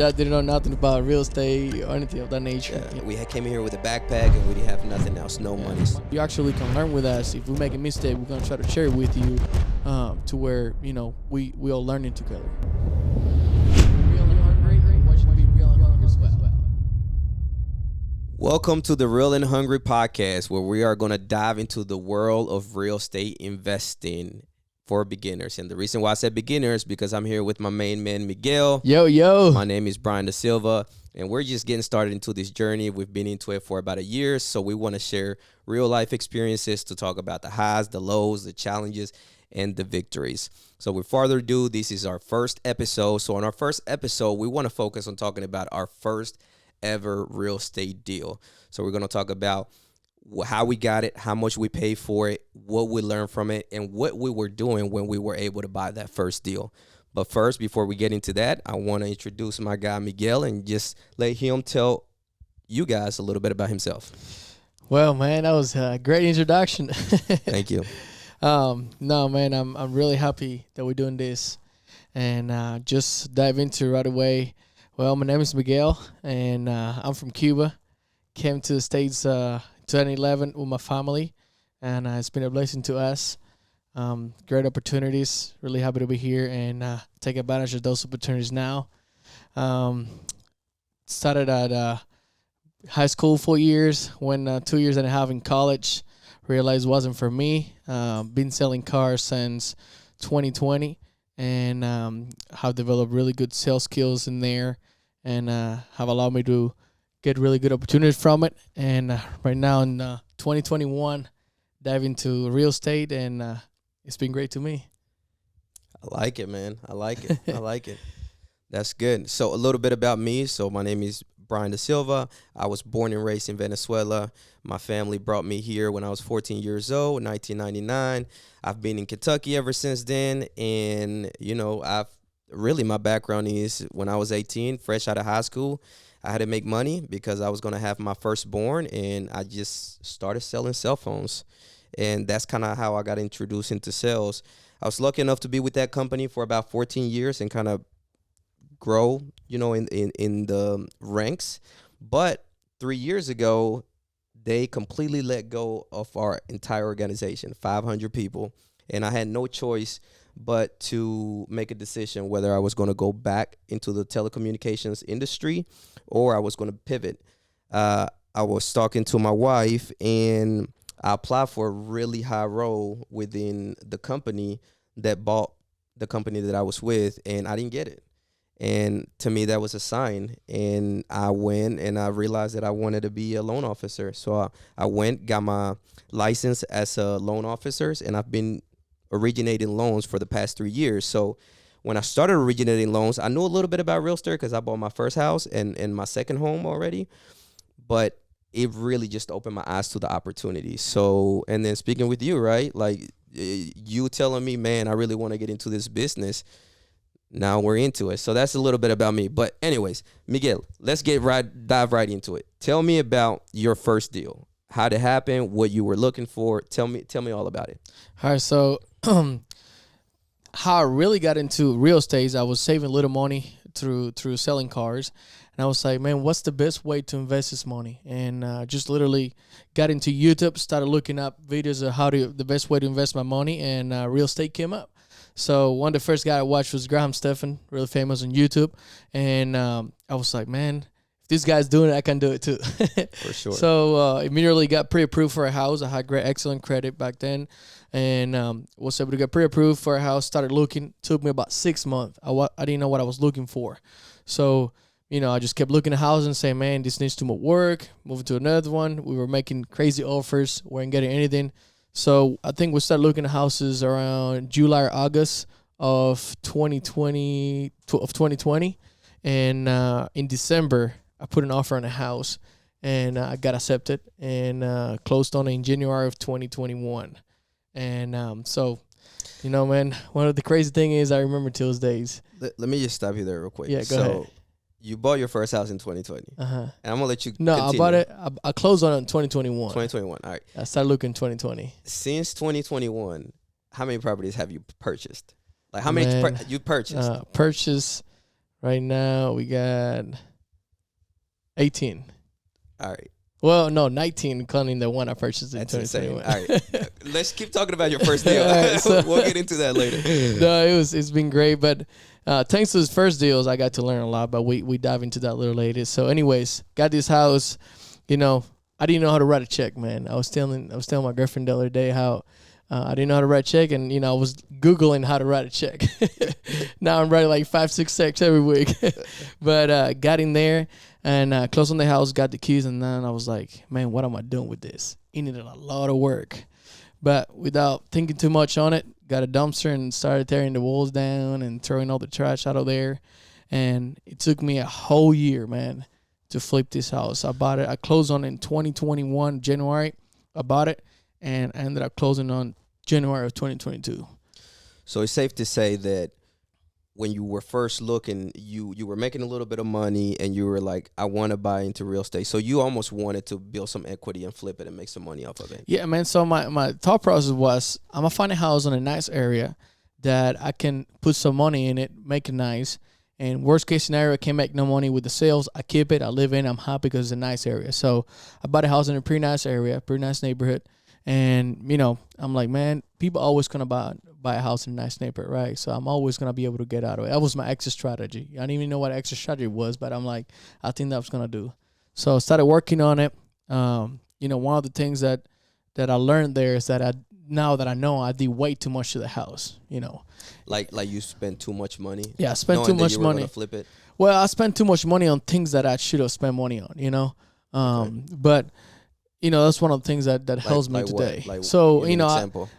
I didn't know nothing about real estate or anything of that nature. Yeah, we came here with a backpack and we didn't have nothing else, no money. You actually can learn with us. If we make a mistake, we're gonna try to share it with you, to where we all learning together. Welcome to the Real and Hungry podcast, where we are going to dive into the world of real estate investing for beginners. And the reason why I said beginners, because I'm here with my main man, Miguel. Yo. My name is Brian Da Silva, and we're just getting started into this journey. We've been into it for about a year, so we want to share real life experiences to talk about the highs, the lows, the challenges, and the victories. So with further ado, this is our first episode. So on our first episode, we want to focus on talking about our first ever real estate deal. So we're going to talk about how we got it, how much we paid for it, what we learned from it, and what we were doing when we were able to buy that first deal. But first, before we get into that, I want to introduce my guy Miguel and just let him tell you guys a little bit about himself. Well, man, that was a great introduction. Thank you. No, man, I'm really happy that we're doing this, and just dive into it right away. Well, my name is Miguel, and I'm from Cuba. Came to the States 2011 with my family, and it's been a blessing to us. Great opportunities. Really happy to be here and take advantage of those opportunities now. Started at high school 4 years, went 2 years and a half in college. Realized it wasn't for me. Been selling cars since 2020, and have developed really good sales skills in there, and have allowed me to get really good opportunities from it. And right now in 2021, dive into real estate, and it's been great to me. I like it, man. I like it. I like it. That's good. So a little bit about me. So my name is Brian Da Silva. I was born and raised in Venezuela. My family brought me here when I was 14 years old, 1999. I've been in Kentucky ever since then. And, my background is when I was 18, fresh out of high school, I had to make money because I was going to have my firstborn, and I just started selling cell phones. And that's kind of how I got introduced into sales. I was lucky enough to be with that company for about 14 years and kind of grow, in the ranks. But 3 years ago, they completely let go of our entire organization, 500 people. And I had no choice but to make a decision whether I was going to go back into the telecommunications industry or I was going to pivot. I was talking to my wife, and I applied for a really high role within the company that bought the company that I was with, and I didn't get it. And to me, that was a sign. And I went and I realized that I wanted to be a loan officer. So I went, got my license as a loan officer, and I've been originating loans for the past 3 years. So when I started originating loans, I knew a little bit about real estate because I bought my first house and my second home already. But it really just opened my eyes to the opportunity. So, and then speaking with you, right? Like you telling me, man, I really want to get into this business. Now we're into it. So that's a little bit about me. But anyways, Miguel, let's dive right into it. Tell me about your first deal. How did it happen? What you were looking for? Tell me all about it. All right, so how I really got into real estate is I was saving a little money through selling cars. And I was like, man, what's the best way to invest this money? And just literally got into YouTube, started looking up videos of the best way to invest my money, and real estate came up. So one of the first guy I watched was Graham Stephan, really famous on YouTube. And I was like, man, if this guy's doing it, I can do it too. For sure. So immediately got pre-approved for a house. I had excellent credit back then. And was able to get pre-approved for a house, started looking. Took me about 6 months. I didn't know what I was looking for. So, I just kept looking at houses and saying, man, this needs too much work. Moving to another one. We were making crazy offers. Weren't getting anything. So I think we started looking at houses around July or August of 2020. And in December, I put an offer on a house, and I got accepted and closed on it in January of 2021. And so, man, one of the crazy thing is I remember till those days. Let me just stop you there real quick. Yeah, go ahead. You bought your first house in 2020. And I'm going to let you No, continue. I bought it. I closed on it in 2021. 2021. All right. I started looking in 2020. Since 2021, how many properties have you purchased? Like how many you purchased? Purchase Right now we got 18. All right. Well, no, 19, counting the one I purchased in That's insane. 2021. All right. Let's keep talking about your first deal. All right, so- We'll get into that later. No, it's been great, but thanks to his first deals, I got to learn a lot. But we dive into that a little later. So, anyways, got this house. You know, I didn't know how to write a check, man. I was telling my girlfriend the other day how I didn't know how to write a check, and I was Googling how to write a check. Now I'm writing like 5-6 checks every week, but got in there and closed on the house, got the keys, and then I was like, man, what am I doing with this? It needed a lot of work, but without thinking too much on it, got a dumpster and started tearing the walls down and throwing all the trash out of there, and it took me a whole year, man, to flip this house. I bought it. I closed on it in 2021 January. I bought it. And I ended up closing on January of 2022. So it's safe to say that when you were first looking, you were making a little bit of money and you were like, I want to buy into real estate. So you almost wanted to build some equity and flip it and make some money off of it. Yeah, man. So my thought process was, I'm going to find a house in a nice area that I can put some money in it, make it nice. And worst case scenario, I can't make no money with the sales. I keep it. I live in it. I'm happy because it's a nice area. So I bought a house in a pretty nice area, pretty nice neighborhood. And, I'm like, man, people always going to buy a house in a nice neighborhood, right? So I'm always going to be able to get out of it. That was my exit strategy. I didn't even know what exit strategy was, but I'm like, I think that was going to do. So I started working on it. One of the things that I learned there is that now that I know, I did way too much to the house, Like you spent too much money? Yeah, I spent too much money. To flip it? Well, I spent too much money on things that I should have spent money on, Okay. But that's one of the things that helps me today. So,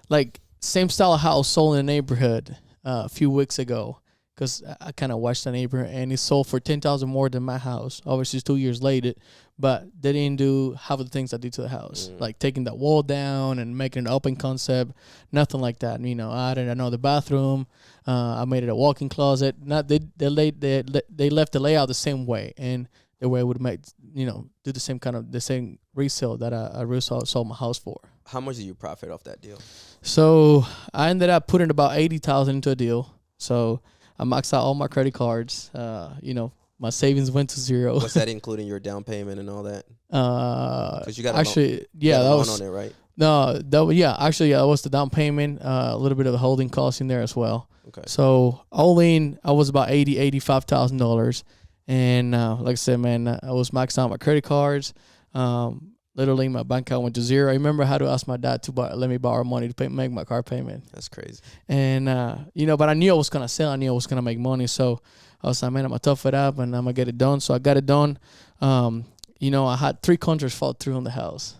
like same style of house sold in a neighborhood a few weeks ago, because I kind of watched the neighborhood, and it sold for $10,000 more than my house. Obviously, it's 2 years later, but they didn't do half of the things I did to the house, like taking that wall down and making an open concept, nothing like that. I added another bathroom. I made it a walk-in closet. They left the layout the same way, and the way I would make, do the same resale that I sold my house for. How much did you profit off that deal? So I ended up putting about $80,000 into a deal. So I maxed out all my credit cards. My savings went to zero. Was that including your down payment and all that? Because you got actually, that was on it, right? No, that was the down payment. A little bit of a holding cost in there as well. Okay. So all in, I was about $85,000. And like I said, man, I was maxing out my credit cards. Literally, my bank account went to zero. I remember I had to ask my dad to let me borrow money to make my car payment. That's crazy. And, but I knew I was going to sell. I knew I was going to make money. So I was like, man, I'm going to tough it up and I'm going to get it done. So I got it done. I had 3 contracts fall through on the house.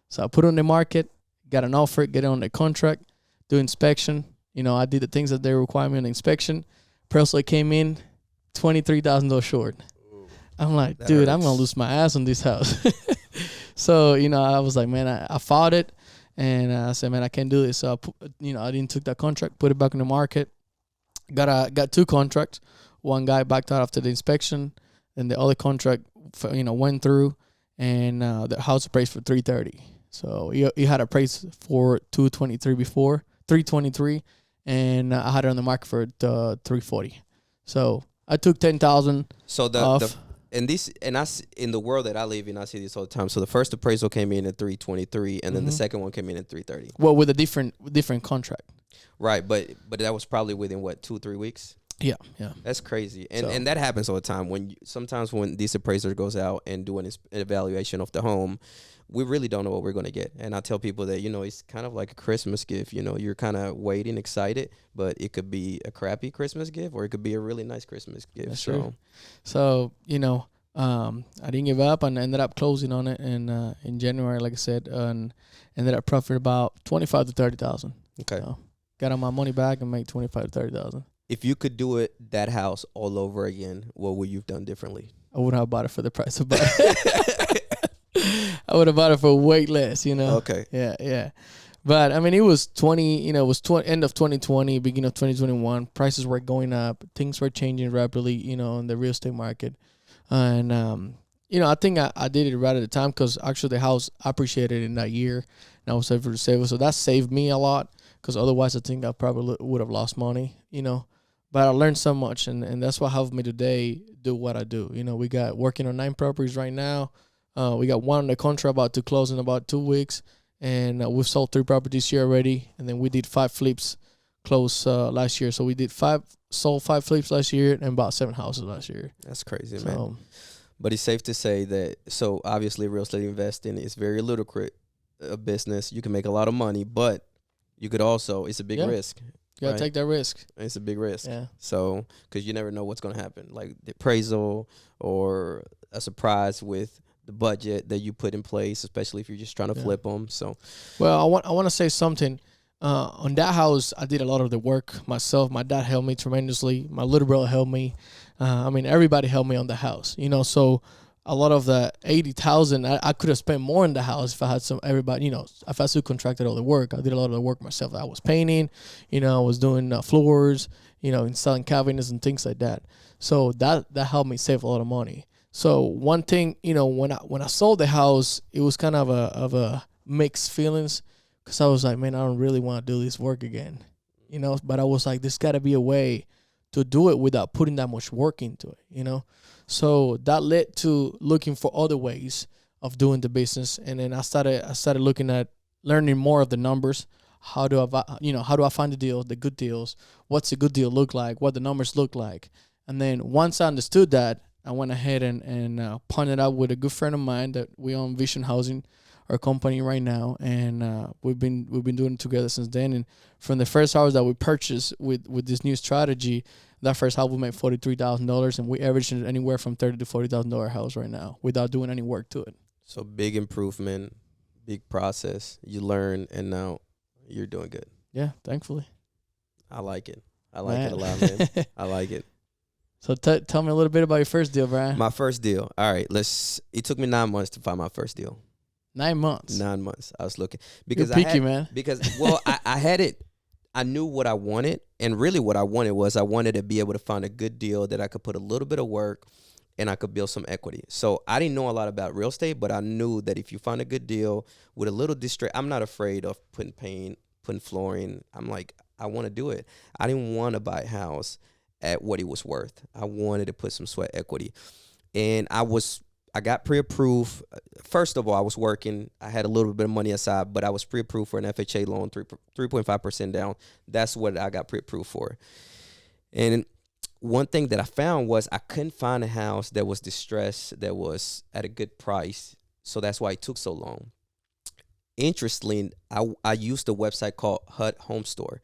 So I put it on the market, got an offer, get it on the contract, do inspection. I did the things that they require me on the inspection. Personally came in $23,000 short. Ooh, I'm like, dude, I'm going to lose my ass on this house. So, I was like, man, I fought it. And I said, man, I can't do this. So, I didn't took that contract, put it back in the market. Got 2 contracts. One guy backed out after the inspection. And the other contract, went through. And the house appraised for $330,000. So, he had appraised for $223,000 before, $323,000. And I had it on the market for $340,000. So, I took $10,000 off. In the world that I live in, I see this all the time. So the first appraisal came in at $323,000, and then the second one came in at $330,000. Well, with a different contract. Right, but that was probably within 2-3 weeks. Yeah. That's crazy, and that happens all the time. Sometimes when these appraisers goes out and do an evaluation of the home, we really don't know what we're going to get. And I tell people that it's kind of like a Christmas gift. You're kind of waiting, excited, but it could be a crappy Christmas gift or it could be a really nice Christmas gift. That's true. So I didn't give up and ended up closing on it in January, like I said, and ended up profiting about $25,000 to $30,000. Okay. So got all my money back and made $25,000 to $30,000. If you could do that house all over again, what would you've done differently? I wouldn't have bought it for the price of buying. I would have bought it for way less, Okay. Yeah. But I mean, it was end of 2020, beginning of 2021. Prices were going up. Things were changing rapidly, in the real estate market. And, I think I did it right at the time because actually the house appreciated in that year. And I was able to save it. So that saved me a lot because otherwise I think I probably would have lost money, but I learned so much, and that's what helped me today do what I do. You know, we got working on 9 properties right now. We got one on the contract about to close in about 2 weeks, and we've sold 3 properties here already. And then we did 5 flips close last year. So we did sold 5 flips last year and bought 7 houses last year. That's crazy, So man. But it's safe to say that, so obviously real estate investing is very lucrative business. You can make a lot of money, but you could also, it's a big Yeah. risk. you gotta Right. take that risk. It's a big risk. Yeah. So, because you never know what's going to happen, like the appraisal or a surprise with the budget that you put in place, especially if you're just trying to Yeah. flip them. So, Well, I want to say something. On that house, I did a lot of the work myself. My dad helped me tremendously. My little brother helped me. I mean, everybody helped me on the house. You know, so a lot of the 80,000, I could have spent more in the house if I had everybody. You know, if I subcontracted all the work. I did a lot of the work myself. I was painting. You know, I was doing floors. You know, installing cabinets and things like that. So that helped me save a lot of money. So one thing, you know, when I sold the house, it was kind of a mixed feelings. Because I was like, man, I don't really want to do this work again, you know. But I was like, there's got to be a way to do it without putting that much work into it, you know. So that led to looking for other ways of doing the business. And then I started looking at learning more of the numbers. How do I find the deals, the good deals? What's a good deal look like? What the numbers look like? And then once I understood that, I went ahead and partnered up with a good friend of mine that we own Vision Housing, our company right now, and we've been doing it together since then. And from the first house that we purchased with this new strategy, that first house we made $43,000, and we averaging anywhere from $30,000 to $40,000 house right now without doing any work to it. so big improvement, big process. You learn, and now you're doing good. Yeah, thankfully. I like it. I like it a lot, man. I like it. So tell me a little bit about your first deal, Brian. My first deal. All right, it took me 9 months to find my first deal. 9 months. 9 months. I was looking You're because picky, man. I had it. I knew what I wanted, and really what I wanted was I wanted to be able to find a good deal that I could put a little bit of work and I could build some equity. So I didn't know a lot about real estate, but I knew that if you find a good deal with a little distress, I'm not afraid of putting paint, putting flooring. I'm like, I want to do it. I didn't want to buy a house at what it was worth. I wanted to put some sweat equity, and I got pre-approved. First of all, I was working. I had a little bit of money aside, but I was pre-approved for an FHA loan, 3.5% down. That's what I got pre-approved for. And one thing that I found was I couldn't find a house that was distressed, that was at a good price. So that's why it took so long. Interestingly, I used a website called HUD Home Store.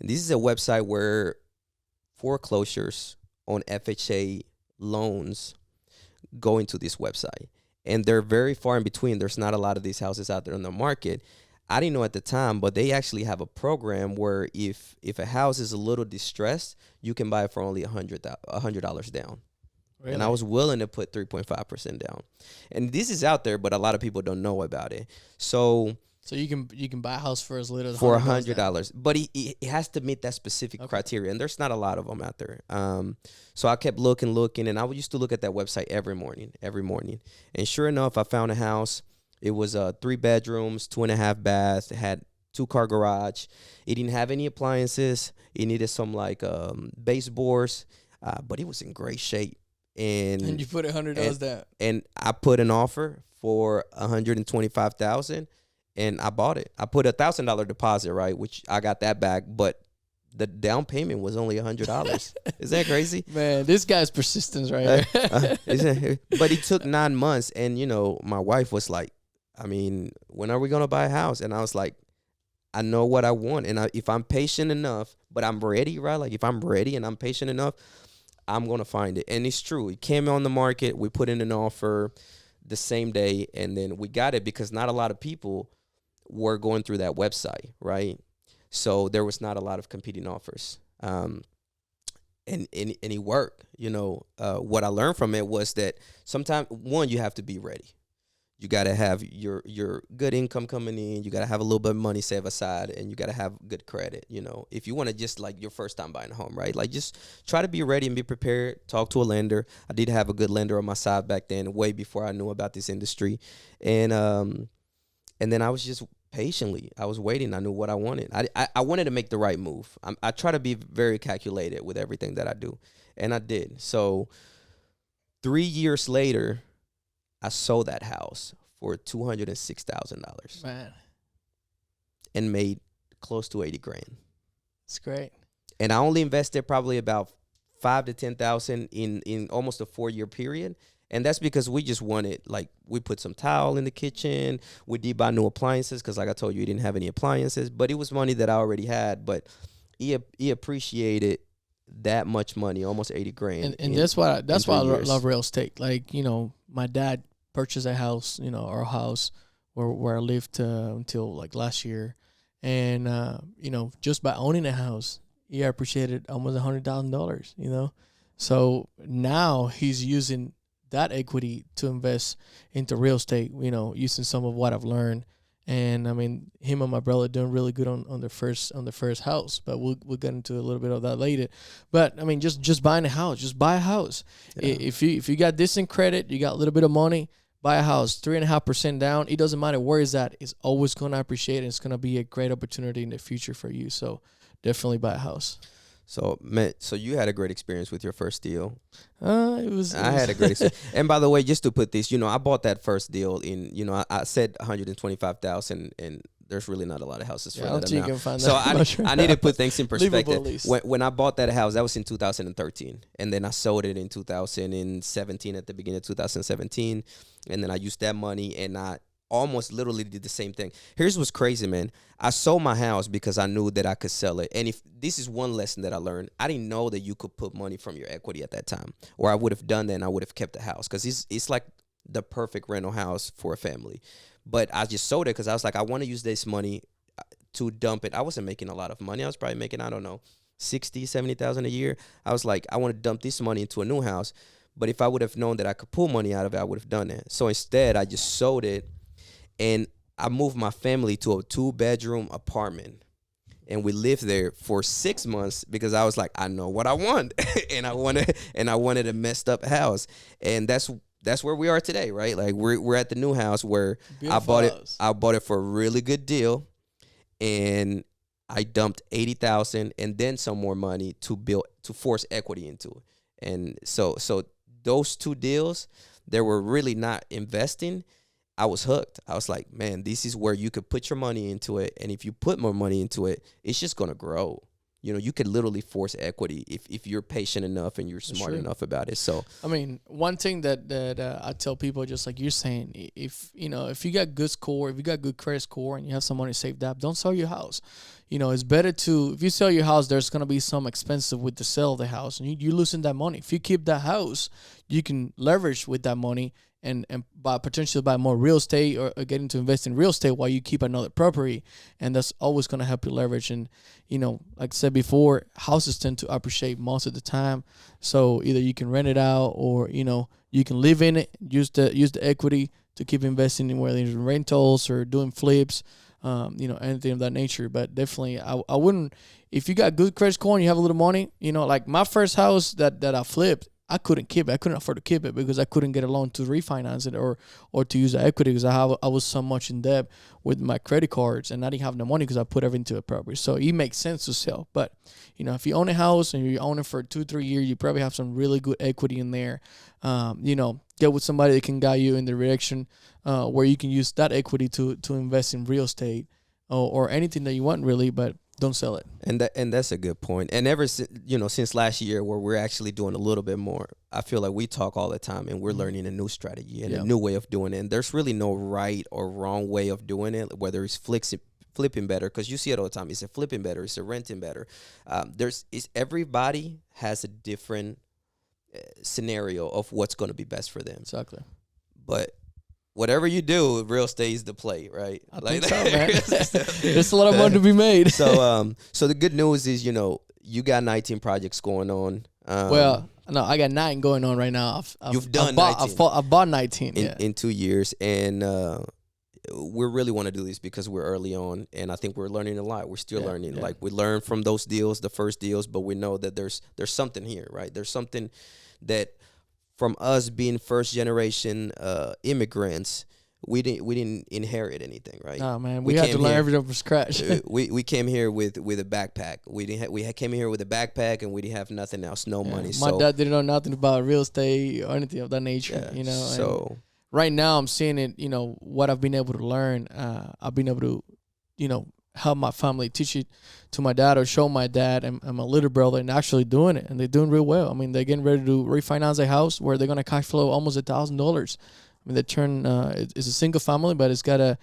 And this is a website where foreclosures on FHA loans go into this website, and they're very far in between. There's not a lot of these houses out there on the market. I didn't know at the time, but they actually have a program where if a house is a little distressed, you can buy it for only $100 down. Really? And I was willing to put 3.5% down. And this is out there, but a lot of people don't know about it. So you can buy a house for as little as for $100, but it has to meet that specific criteria, and there's not a lot of them out there. So I kept looking, and I used to look at that website every morning, and sure enough, I found a house. It was 3 bedrooms, 2.5 baths. It had 2-car garage. It didn't have any appliances. It needed some baseboards, but it was in great shape. And you put $100 down, and I put an offer for $125,000. And I bought it. I put $1,000 deposit, right, which I got that back, but the down payment was only $100. Is that crazy? Man, this guy's persistence right here. But it took 9 months, and my wife was like, I mean, when are we gonna buy a house? And I was like, I know what I want, and if I'm patient enough, but I'm ready, right? Like if I'm ready and I'm patient enough, I'm gonna find it. And it's true. It came on the market. We put in an offer the same day, and then we got it because not a lot of people were going through that website, right? So there was not a lot of competing offers, and it worked. What I learned from it was that sometimes, one, you have to be ready. You got to have your good income coming in. You got to have a little bit of money saved aside, and you got to have good credit. If you want to just your first time buying a home, right? Just try to be ready and be prepared. Talk to a lender. I did have a good lender on my side back then, way before I knew about this industry, and then I was just patiently. I was waiting. I knew what I wanted. I wanted to make the right move. I try to be very calculated with everything that I do, and I did. So 3 years later, I sold that house for $206,000 Man, and made close to 80 grand. it's great. And I only invested probably about 5 to 10,000 in almost a 4 year period. And that's because we just wanted, like, we put some tile in the kitchen. We did buy new appliances because, like I told you, he didn't have any appliances. But it was money that I already had. But he appreciated that much money, almost 80 grand. And that's why I years. love real estate. Like, my dad purchased a house, our house where I lived until like last year, and just by owning a house, he appreciated almost $100,000. So now he's using that equity to invest into real estate. Using some of what I've learned. And I mean, him and my brother doing really good on the first house, but we'll get into a little bit of that later. But I mean, just buying a house, just buy a house. Yeah. If you got decent credit, you got a little bit of money, buy a house, 3.5% down. It doesn't matter where it's at; it's always going to appreciate, and it's going to be a great opportunity in the future for you. So definitely buy a house. So, man, so you had a great experience with your first deal. I had a great experience. And by the way, just to put this, I bought that first deal in, I said 125,000, and there's really not a lot of houses for that amount. So I need to put things in perspective. When I bought that house, that was in 2013, and then I sold it in 2017, at the beginning of 2017, and then I used that money, and I almost literally did the same thing. Here's what's crazy, man. I sold my house because I knew that I could sell it. And if this is one lesson that I learned, I didn't know that you could put money from your equity at that time, or I would have done that and I would have kept the house, because it's like the perfect rental house for a family. But I just sold it because I was like, I want to use this money to dump it. I wasn't making a lot of money. I was probably making, I don't know, 60, 70,000 a year. I was like, I want to dump this money into a new house. But if I would have known that I could pull money out of it, I would have done that. So instead, I just sold it. And I moved my family to a 2-bedroom apartment, and we lived there for 6 months because I was like, I know what I want, and I wanted a messed up house, and that's where we are today, right? Like we're at the new house where beautiful house. I bought it for a really good deal, and I dumped 80,000 and then some more money to force equity into it, and so those two deals, they were really not investing. I was hooked. I was like, man, this is where you could put your money into it. And if you put more money into it, it's just going to grow. You could literally force equity if you're patient enough and you're smart enough about it. So, I mean, one thing that I tell people, just like you're saying, if you got good score, if you got good credit score and you have some money saved up, don't sell your house. It's better if you sell your house, there's going to be some expensive with the sale of the house, and you're losing that money. If you keep that house, you can leverage with that money and potentially buy more real estate or getting to invest in real estate while you keep another property. And that's always going to help you leverage. And, like I said before, houses tend to appreciate most of the time. So either you can rent it out or, you can live in it, use the equity to keep investing in whether it's rentals or doing flips, anything of that nature. But definitely I wouldn't, if you got good credit score and you have a little money, like my first house that I flipped, I couldn't keep it. I couldn't afford to keep it because I couldn't get a loan to refinance it or to use the equity because I was so much in debt with my credit cards and I didn't have no money because I put everything into a property. So it makes sense to sell. But, if you own a house and you own it for 2-3 years, you probably have some really good equity in there. Get with somebody that can guide you in the direction where you can use that equity to invest in real estate or anything that you want really, but don't sell it. And that's a good point. And ever since last year, where we're actually doing a little bit more, I feel like we talk all the time and we're learning a new strategy and a new way of doing it. And there's really no right or wrong way of doing it, whether it's flipping better, because you see it all the time. Is it flipping better? Is it renting better? Everybody has a different scenario of what's going to be best for them. Exactly. But whatever you do, real estate is the play, right? I think so, man. There's a lot of money to be made. So the good news is, you got 19 projects going on. Well, no, I got 9 going on right now. You've done 19. I've bought 19 in 2 years, and we really want to do this because we're early on, and I think we're learning a lot. We're still learning. Like we learned from those deals, the first deals, but we know that there's something here, right? There's something that from us being first generation immigrants, we didn't inherit anything, right? Nah, man, we had to learn everything from scratch. we came here with a backpack. We came here with a backpack, and we didn't have nothing else, no money. My dad didn't know nothing about real estate or anything of that nature. Yeah, You know, so and right now I'm seeing it. You know what I've been able to learn. I've been able to, help my family, teach it to my dad or show my dad and my little brother, and actually doing it, and they're doing real well. I mean, they're getting ready to refinance a house where they're gonna cash flow almost $1,000. I mean, they turn it's a single family, but it's got a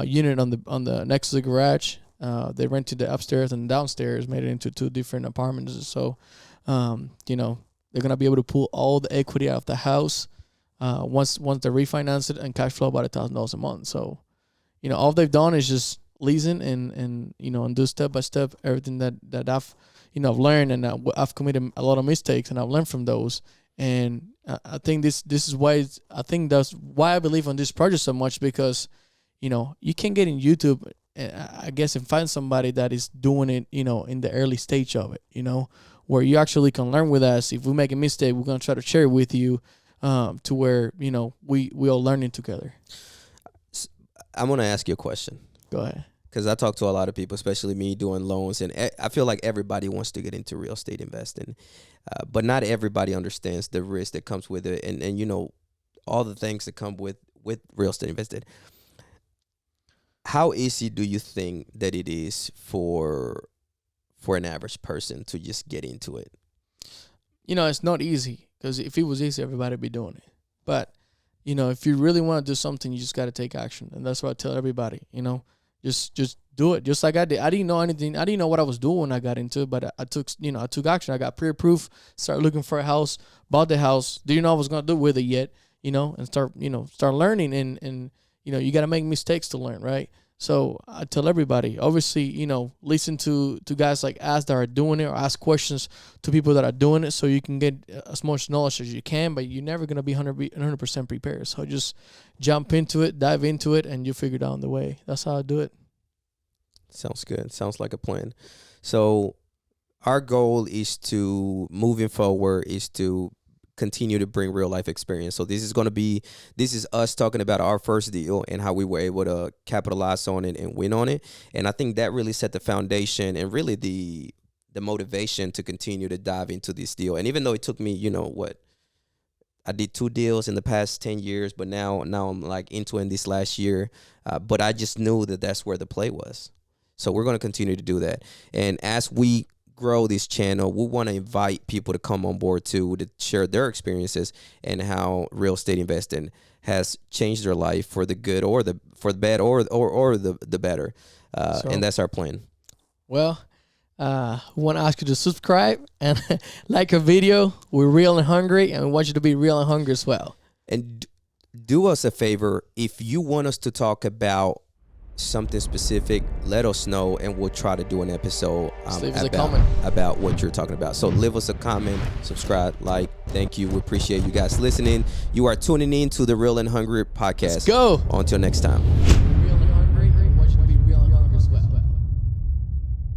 unit on the next to the garage. They rented the upstairs and downstairs, made it into 2 different apartments. So, they're gonna be able to pull all the equity out of the house once they refinance it and cash flow about $1,000 a month. So, all they've done is just leasing and do step by step everything that I've I've learned, and I've committed a lot of mistakes, and I've learned from those. And I think this is why that's why I believe on this project so much, because you can get in YouTube, I guess, and find somebody that is doing it in the early stage of it, where you actually can learn with us. If we make a mistake, we're gonna try to share it with you, to where we all learning together. I'm gonna ask you a question. Go ahead. Because I talk to a lot of people, especially me doing loans, and I feel like everybody wants to get into real estate investing, but not everybody understands the risk that comes with it, and all the things that come with real estate investing. How easy do you think that it is for an average person to just get into it? It's not easy, because if it was easy, everybody would be doing it. But if you really want to do something, you just got to take action, and that's what I tell everybody. Just do it, just like I did. I didn't know anything. I didn't know what I was doing when I got into it, but I took action. I got pre-approved, started looking for a house, bought the house. Didn't know what I was gonna do with it yet, and start learning. And you got to make mistakes to learn, right? So I tell everybody, obviously, listen to guys like us that are doing it, or ask questions to people that are doing it, so you can get as much knowledge as you can. But you're never gonna be 100% prepared. So just jump into it, dive into it, and you figure it out on the way. That's how I do it. Sounds good. Sounds like a plan. So our goal is moving forward is to continue to bring real life experience. So this is us talking about our first deal and how we were able to capitalize on it and win on it. And I think that really set the foundation and really the motivation to continue to dive into this deal. And even though it took me, I did 2 deals in the past 10 years, but now I'm like into it this last year. But I just knew that that's where the play was. So we're going to continue to do that. And as we grow this channel, we want to invite people to come on board too, to share their experiences and how real estate investing has changed their life for the good or for the bad or the better. And that's our plan. Well, we want to ask you to subscribe and like our video. We're real and hungry, and we want you to be real and hungry as well. And do us a favor. If you want us to talk about something specific, let us know, and we'll try to do an episode about what you're talking about. So leave us a comment, subscribe, like. Thank you. We appreciate you guys listening. You are tuning in to the Real and Hungry podcast. Let's go. Until next time.